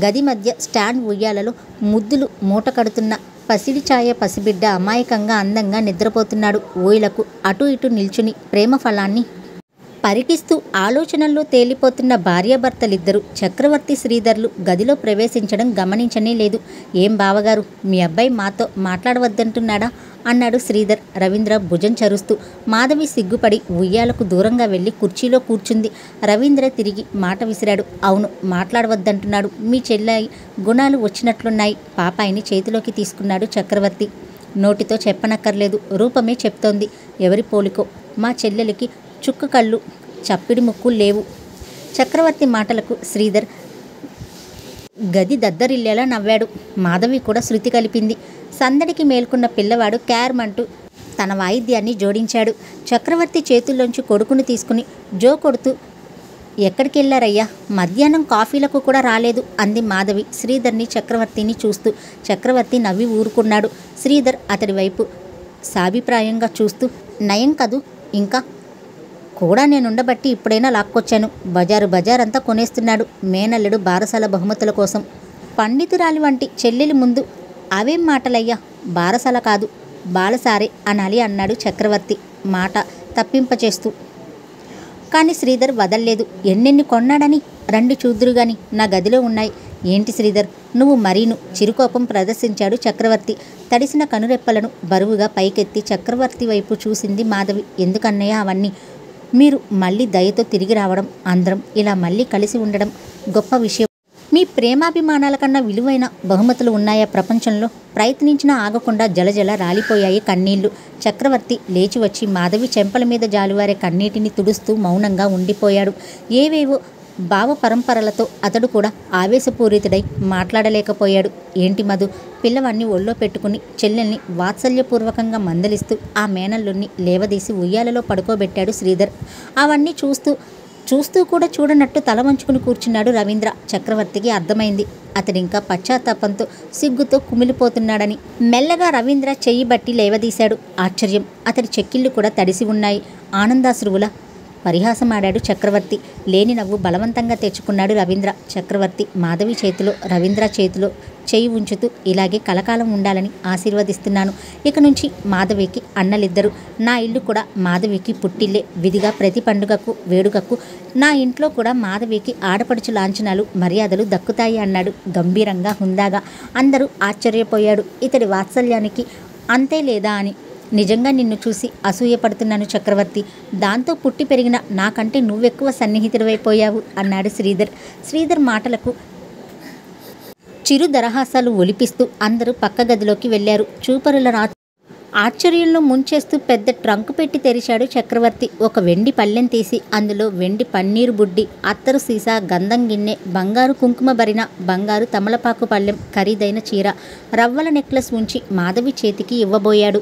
గది మధ్య స్టాండ్ ఉయ్యాలలో ముద్దులు మూట కడుతున్న పసిడి ఛాయ పసిబిడ్డ అమాయకంగా అందంగా నిద్రపోతున్నాడు. ఊయలకు అటు ఇటు నిల్చుని ప్రేమ ఫలాన్ని పరికిస్తూ ఆలోచనల్లో తేలిపోతున్న భార్యాభర్తలిద్దరూ చక్రవర్తి, శ్రీధర్లు గదిలో ప్రవేశించడం గమనించనే లేదు. ఏం బావగారు, మీ అబ్బాయి మాతో మాట్లాడవద్దంటున్నాడా అన్నాడు శ్రీధర్ రవీంద్ర భుజం చరుస్తూ. మాధవి సిగ్గుపడి ఉయ్యాలకు దూరంగా వెళ్ళి కుర్చీలో కూర్చుంది. రవీంద్ర తిరిగి మాట విసిరాడు. అవును, మాట్లాడవద్దంటున్నాడు. మీ చెల్లాయి గుణాలు వచ్చినట్లున్నాయి. పాపాయిని చేతిలోకి తీసుకున్నాడు చక్రవర్తి. నోటితో చెప్పనక్కర్లేదు, రూపమే చెప్తోంది. ఎవరి పోలికో. మా చెల్లెలికి చుక్క కళ్ళు, చప్పిడి ముక్కు లేవు. చక్రవర్తి మాటలకు శ్రీధర్ గది దద్దరిల్లేలా నవ్వాడు. మాధవి కూడా శృతి కలిపింది. సందడికి మేల్కొన్న పిల్లవాడు క్యార్మంటూ తన వాయిద్యాన్ని జోడించాడు. చక్రవర్తి చేతుల్లోంచి కొడుకుని తీసుకుని జో కొడుతూ, ఎక్కడికెళ్ళారయ్యా? మధ్యాహ్నం కాఫీలకు కూడా రాలేదు అంది మాధవి శ్రీధర్ని, చక్రవర్తిని చూస్తూ. చక్రవర్తి నవ్వి ఊరుకున్నాడు. శ్రీధర్ అతడి వైపు సాభిప్రాయంగా చూస్తూ, నయం కదూ, ఇంకా కూడా నేనుండబట్టి ఇప్పుడైనా లాక్కొచ్చాను. బజారంతా కొనేస్తున్నాడు మేనల్లుడు బారసాల బహుమతుల కోసం. పండితురాలి వంటి చెల్లెలి ముందు అవేం మాటలయ్యా? బారసాల కాదు, బాలసారే అనాలి అన్నాడు చక్రవర్తి మాట తప్పింపచేస్తూ. కానీ శ్రీధర్ వదల్లేదు. ఎన్నెన్ని కొన్నాడని రండి చూద్దురుగాని, నా గదిలో ఉన్నాయి. ఏంటి శ్రీధర్, నువ్వు మరీను చిరుకోపం ప్రదర్శించాడు చక్రవర్తి. తడిసిన కనురెప్పలను బరువుగా పైకెత్తి చక్రవర్తి వైపు చూసింది మాధవి. ఎందుకన్నయ్య అవన్నీ? మీరు మళ్ళీ దయతో తిరిగి రావడం, అందరం ఇలా మళ్ళీ కలిసి ఉండడం గొప్ప విషయం. మీ ప్రేమాభిమానాల కన్నా విలువైన బహుమతులు ఉన్నాయా ప్రపంచంలో? ప్రయత్నించినా ఆగకుండా జలజల రాలిపోయాయి కన్నీళ్లు. చక్రవర్తి లేచి వచ్చి మాధవి చెంపల మీద జాలువారే కన్నీటిని తుడుస్తూ మౌనంగా ఉండిపోయాడు. ఏవేవో భావ పరంపరలతో అతడు కూడా ఆవేశపూరితుడై మాట్లాడలేకపోయాడు. ఏంటి మధు, పిల్లవాణ్ణి ఒళ్ళో పెట్టుకుని చెల్లెల్ని వాత్సల్యపూర్వకంగా మందలిస్తూ ఆ మేనల్లుణ్ణి లేవదీసి ఉయ్యాలలో పడుకోబెట్టాడు శ్రీధర్. అవన్నీ చూస్తూ కూడా చూడనట్టు తల వంచుకుని కూర్చున్నాడు రవీంద్ర. చక్రవర్తికి అర్థమైంది అతడింకా పశ్చాత్తాపంతో సిగ్గుతో కుమిలిపోతున్నాడని. మెల్లగా రవీంద్ర చెయ్యి బట్టి లేవదీశాడు. ఆశ్చర్యం, అతడి చెక్కిళ్ళు కూడా తడిసి ఉన్నాయి. ఆనందాశ్రువుల పరిహాసమాడాడు చక్రవర్తి. లేని నవ్వు బలవంతంగా తెచ్చుకున్నాడు రవీంద్ర. చక్రవర్తి మాధవి చేతిలో రవీంద్ర చేతిలో చేయి ఉంచుతూ, ఇలాగే కలకాలం ఉండాలని ఆశీర్వదిస్తున్నాను. ఇక నుంచి మాధవికి అన్నలిద్దరు. నా ఇల్లు కూడా మాధవికి పుట్టిల్లే. విధిగా ప్రతి పండుగకు వేడుకకు నా ఇంట్లో కూడా మాధవికి ఆడపడుచు లాంఛనాలు మర్యాదలు దక్కుతాయి అన్నాడు గంభీరంగా, హుందాగా. అందరూ ఆశ్చర్యపోయాడు. ఇతడి వాత్సల్యానికి అంతే లేదా అని. నిజంగా నిన్ను చూసి అసూయపడుతున్నాను చక్రవర్తి. దాంతో పుట్టి పెరిగిన నాకంటే నువ్వెక్కువ సన్నిహితుడివైపోయావు అన్నాడు శ్రీధర్. శ్రీధర్ మాటలకు చిరు దరహాసాలు ఒలిపిస్తూ అందరూ పక్క గదిలోకి వెళ్ళారు. చూపరుల ఆశ్చర్యంలో ముంచేస్తూ పెద్ద ట్రంకు పెట్టి తెరిచాడు చక్రవర్తి. ఒక వెండి పళ్ళెం తీసి అందులో వెండి పన్నీరు బుడ్డి, అత్తరు సీసా, గంధం గిన్నె, బంగారు కుంకుమ భరిన, బంగారు తమలపాకు పళ్ళెం, ఖరీదైన చీర, రవ్వల నెక్లెస్ ఉంచి మాధవి చేతికి ఇవ్వబోయాడు.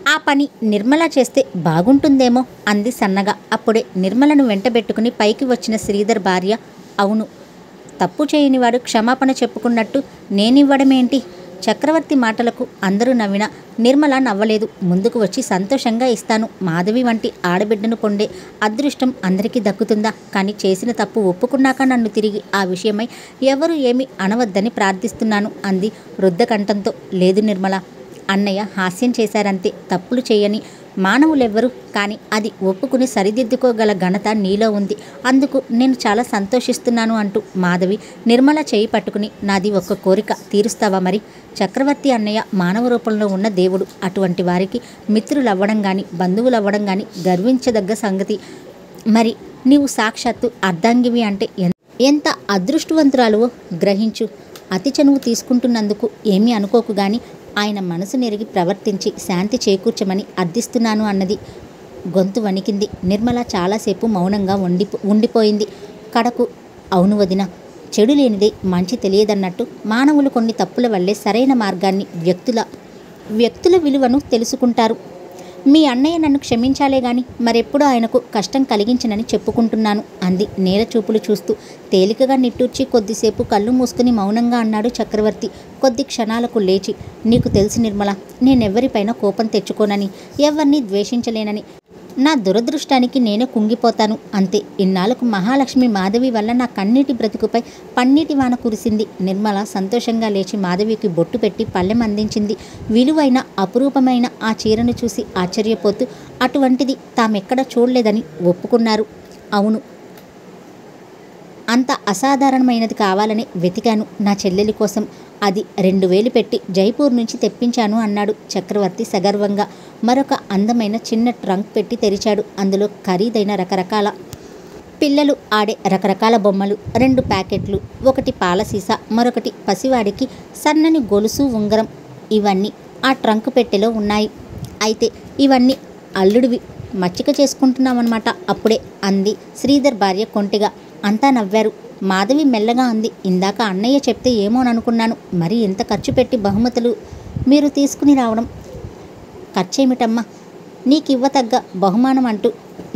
ఆ పని నిర్మల చేస్తే బాగుంటుందేమో అంది సన్నగా. అప్పుడే నిర్మలను వెంటబెట్టుకుని పైకి వచ్చిన శ్రీధర్ భార్య, అవును, తప్పు చేయనివాడు క్షమాపణ చెప్పుకున్నట్టు నేనివ్వడమేంటి? చక్రవర్తి మాటలకు అందరూ నవ్వినా నిర్మల నవ్వలేదు. ముందుకు వచ్చి సంతోషంగా ఇస్తాను. మాధవి వంటి ఆడబిడ్డను పొందే అదృష్టం అందరికీ దక్కుతుందా? కానీ చేసిన తప్పు ఒప్పుకున్నాక నన్ను తిరిగి ఆ విషయమై ఎవరు ఏమీ అనవద్దని ప్రార్థిస్తున్నాను అంది రుద్ధకంఠంతో. లేదు నిర్మల, అన్నయ్య హాస్యం చేశారంతే. తప్పులు చేయని మానవులెవ్వరు, కానీ అది ఒప్పుకుని సరిదిద్దుకోగల ఘనత నీలో ఉంది. అందుకు నేను చాలా సంతోషిస్తున్నాను అంటూ మాధవి నిర్మల చేయి పట్టుకుని, నాది ఒక్క కోరిక తీరుస్తావా మరి? చక్రవర్తి అన్నయ్య మానవ రూపంలో ఉన్న దేవుడు. అటువంటి వారికి మిత్రులవ్వడం కానీ బంధువులవ్వడం కానీ గర్వించదగ్గ సంగతి. మరి నీవు సాక్షాత్తు అర్ధాంగివి అంటే ఎంత అదృష్టవంతురాలువో గ్రహించు. అతి చనువు తీసుకుంటున్నందుకు ఏమీ అనుకోకు గాని ఆయన మనసు నెరిగి ప్రవర్తించి శాంతి చేకూర్చమని అర్థిస్తున్నాను అన్నది. గొంతు వణికింది. నిర్మల చాలాసేపు మౌనంగా ఉండిపోయింది. కడకు, అవును వదిన, చెడు లేనిదే మంచి తెలియదన్నట్టు మానవులు కొన్ని తప్పుల వల్లే సరైన మార్గాన్ని, వ్యక్తుల విలువను తెలుసుకుంటారు. మీ అన్నయ్య నన్ను క్షమించాలే గాని మరెప్పుడు ఆయనకు కష్టం కలిగించనని చెప్పుకుంటున్నాను అంది నేల చూపులు చూస్తూ. తేలికగా నిట్టూర్చి కొద్దిసేపు కళ్ళు మూసుకుని మౌనంగా అన్నాడు చక్రవర్తి. కొద్ది క్షణాలకు లేచి, నీకు తెలుసు నిర్మల, నేనెవ్వరిపైన కోపం తెచ్చుకోనని, ఎవరిని ద్వేషించలేనని. నా దురదృష్టానికి నేనే కుంగిపోతాను అంతే. ఇన్నాళ్లకు మహాలక్ష్మి మాధవి వల్ల నా కన్నీటి బ్రతుకుపై పన్నీటి వాన కురిసింది. నిర్మల సంతోషంగా లేచి మాధవికి బొట్టు పెట్టి పళ్ళెం అందించింది. విలువైన అపురూపమైన ఆ చీరను చూసి ఆశ్చర్యపోతూ అటువంటిది తామెక్కడ చూడలేదని ఒప్పుకున్నారు. అవును, అంత అసాధారణమైనది కావాలని వెతికాను నా చెల్లెలి కోసం. అది 2000 పెట్టి జైపూర్ నుంచి తెప్పించాను అన్నాడు చక్రవర్తి సగర్వంగా. మరొక అందమైన చిన్న ట్రంక్ పెట్టి తెరిచాడు. అందులో ఖరీదైన పిల్లలు ఆడే రకరకాల బొమ్మలు, 2 ప్యాకెట్లు, ఒకటి పాల సీసా, మరొకటి పసివాడికి సన్నని గొలుసు, ఉంగరం. ఇవన్నీ ఆ ట్రంక్ పెట్టెలో ఉన్నాయి. అయితే ఇవన్నీ అల్లుడివి, మచ్చిక చేసుకుంటున్నామన్నమాట అప్పుడే అంది శ్రీధర్ భార్య కొంటిగా. అంతా నవ్వారు. మాధవి మెల్లగా అంది, ఇందాక అన్నయ్య చెప్తే ఏమోననుకున్నాను. మరి ఎంత ఖర్చు పెట్టి బహుమతులు మీరు తీసుకుని రావడం. ఖర్చేమిటమ్మా, నీకివ్వతగ్గ బహుమానం అంటూ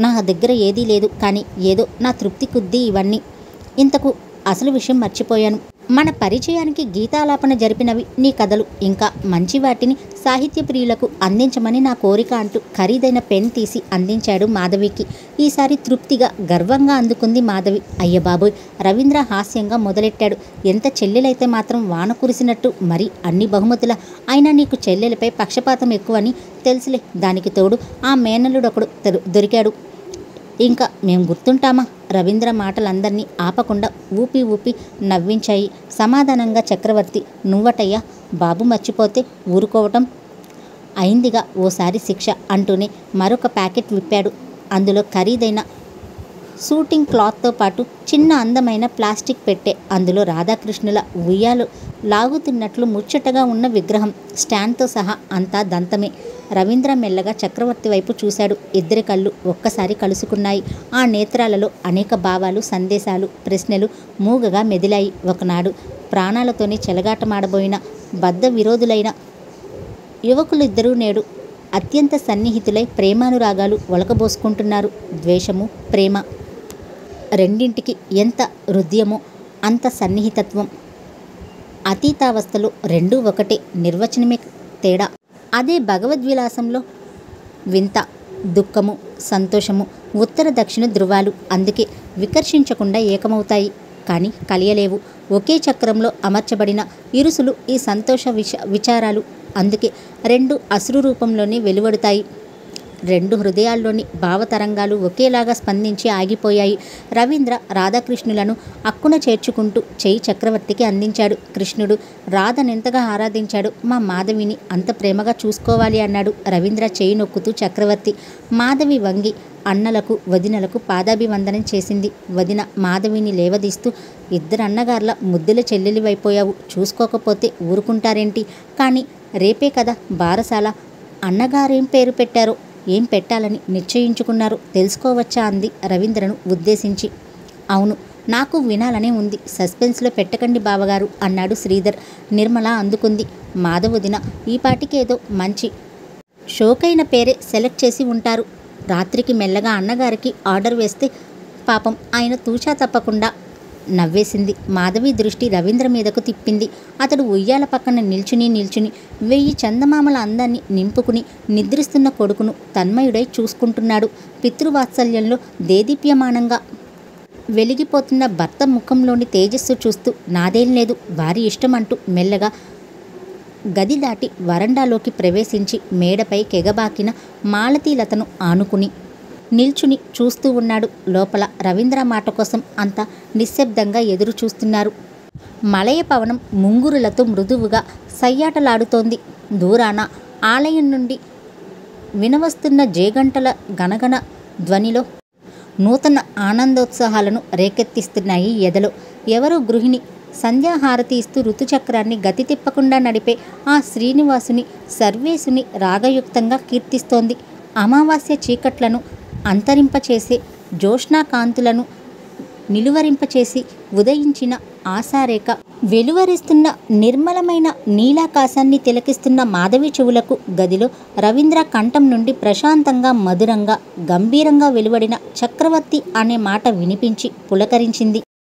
నా దగ్గర ఏదీ లేదు. కానీ ఏదో నా తృప్తి కొద్దీ ఇవన్నీ. ఇంతకు అసలు విషయం మర్చిపోయాను. మన పరిచయానికి గీతాలాపన జరిపినవి నీ కథలు. ఇంకా మంచి వాటిని సాహిత్య ప్రియులకు అందించమని నా కోరిక అంటూ ఖరీదైన పెన్ తీసి అందించాడు మాధవికి. ఈసారి తృప్తిగా, గర్వంగా అందుకుంది మాధవి. అయ్య బాబోయ్, రవీంద్ర హాస్యంగా మొదలెట్టాడు. ఎంత చెల్లెలైతే మాత్రం వాన కురిసినట్టు మరి అన్ని బహుమతుల. అయినా నీకు చెల్లెలపై పక్షపాతం ఎక్కువని తెలుసులే. దానికి తోడు ఆ మేనల్లుడొకడు దొరికాడు. ఇంకా మేం గుర్తుంటామా? రవీంద్ర మాటలందరినీ ఆపకుండా ఊపి ఊపి నవ్వించాయి. సమాధానంగా చక్రవర్తి, నువ్వటయ్యా బాబు మర్చిపోతే ఊరుకోవటం అయిందిగా ఓసారి శిక్ష అంటూనే మరొక ప్యాకెట్ విప్పాడు. అందులో ఖరీదైన షూటింగ్ క్లాత్తో పాటు చిన్న అందమైన ప్లాస్టిక్ పెట్టె, అందులో రాధాకృష్ణుల ఉయ్యాలు లాగుతున్నట్లు ముచ్చటగా ఉన్న విగ్రహం, స్టాండ్తో సహా అంతా దంతమే. రవీంద్ర మెల్లగా చక్రవర్తి వైపు చూశాడు. ఇద్దరి కళ్ళు ఒక్కసారి కలుసుకున్నాయి. ఆ నేత్రాలలో అనేక భావాలు, సందేశాలు, ప్రశ్నలు మూగగా మెదిలాయి. ఒకనాడు ప్రాణాలతోనే చెలగాటమాడబోయిన బద్ధ విరోధులైన యువకులిద్దరూ నేడు అత్యంత సన్నిహితులై ప్రేమానురాగాలు ఒలకబోసుకుంటున్నారు. ద్వేషము, ప్రేమ రెండింటికి ఎంత హృదయమో అంత సన్నిహితత్వం. అతీతావస్థలో రెండూ ఒకటే, నిర్వచనమే తేడా. అదే భగవద్విలాసంలో వింత, దుఃఖము, సంతోషము ఉత్తర దక్షిణ ధృవాలు. అందుకే వికర్షించకుండా ఏకమవుతాయి, కానీ కలియలేవు. ఒకే చక్రంలో అమర్చబడిన ఇరుసులు ఈ సంతోష విచారాలు. అందుకే రెండు అశ్రు రూపంలోనే వెలువడుతాయి. రెండు హృదయాల్లోని భావతరంగాలు ఒకేలాగా స్పందించి ఆగిపోయాయి. రవీంద్ర రాధాకృష్ణులను అక్కున చేర్చుకుంటూ చెయ్యి చక్రవర్తికి అందించాడు. కృష్ణుడు రాధనెంతగా ఆరాధించాడు. మా మాధవిని అంత ప్రేమగా చూసుకోవాలి అన్నాడు రవీంద్ర చెయ్యి నొక్కుతూ. చక్రవర్తి మాధవి వంగి అన్నలకు వదినలకు పాదాభివందనం చేసింది. వదిన మాధవిని లేవదీస్తూ, ఇద్దరు అన్నగార్ల ముద్దుల చెల్లెలివైపోయావు, చూసుకోకపోతే ఊరుకుంటారేంటి? కానీ రేపే కదా బారసాల. అన్నగారేం పేరు పెట్టారో, ఏం పెట్టాలని నిశ్చయించుకున్నారో తెలుసుకోవచ్చా అంది రవీంద్రను ఉద్దేశించి. అవును, నాకు వినాలనే ఉంది. సస్పెన్స్లో పెట్టకండి బావగారు అన్నాడు శ్రీధర్. నిర్మల అందుకుంది. మాధవదిన ఈపాటికేదో మంచి షోకైన పేరే సెలెక్ట్ చేసి ఉంటారు. రాత్రికి మెల్లగా అన్నగారికి ఆర్డర్ వేస్తే పాపం ఆయన తూచా తప్పకుండా నవ్వేసింది. మాధవి దృష్టి రవీంద్ర మీదకు తిప్పింది. అతడు ఉయ్యాల పక్కన నిల్చుని 1000 చందమామల అందాన్ని నింపుకుని నిద్రిస్తున్న కొడుకును తన్మయుడై చూసుకుంటున్నాడు. పితృవాత్సల్యంలో దేదీప్యమానంగా వెలిగిపోతున్న భర్త ముఖంలోని తేజస్సు చూస్తూ, నాదేం లేదు, వారి ఇష్టం అంటూ మెల్లగా గది దాటి వరండాలోకి ప్రవేశించి మేడపై కెగబాకిన మాలతీలతను ఆనుకుని నిల్చుని చూస్తూ ఉన్నాడు. లోపల రవీంద్ర మాట కోసం అంతా నిశ్శబ్దంగా ఎదురు చూస్తున్నారు. మలయ పవనం ముంగురులతో మృదువుగా సయ్యాటలాడుతోంది. దూరాన ఆలయం నుండి వినవస్తున్న జేగంటల గనగన ధ్వనిలో నూతన ఆనందోత్సాహాలను రేకెత్తిస్తున్నాయి ఎదలో. ఎవరో గృహిణి సంధ్యాహారతి ఇస్తూ ఋతుచక్రాన్ని గతి తిప్పకుండా నడిపే ఆ శ్రీనివాసుని సర్వేసుని రాగయుక్తంగా కీర్తిస్తోంది. అమావాస్య చీకట్లను అంతరింపచేసే జ్యోత్స్నాకాంతులను నిలువరింపచేసి ఉదయించిన ఆశారేఖ వెలువరిస్తున్న నిర్మలమైన నీలాకాశాన్ని తిలకిస్తున్న మాధవి చెవులకు గదిలో రవీంద్ర కంఠం నుండి ప్రశాంతంగా, మధురంగా, గంభీరంగా వెలువడిన చక్రవర్తి అనే మాట వినిపించి పులకరించింది.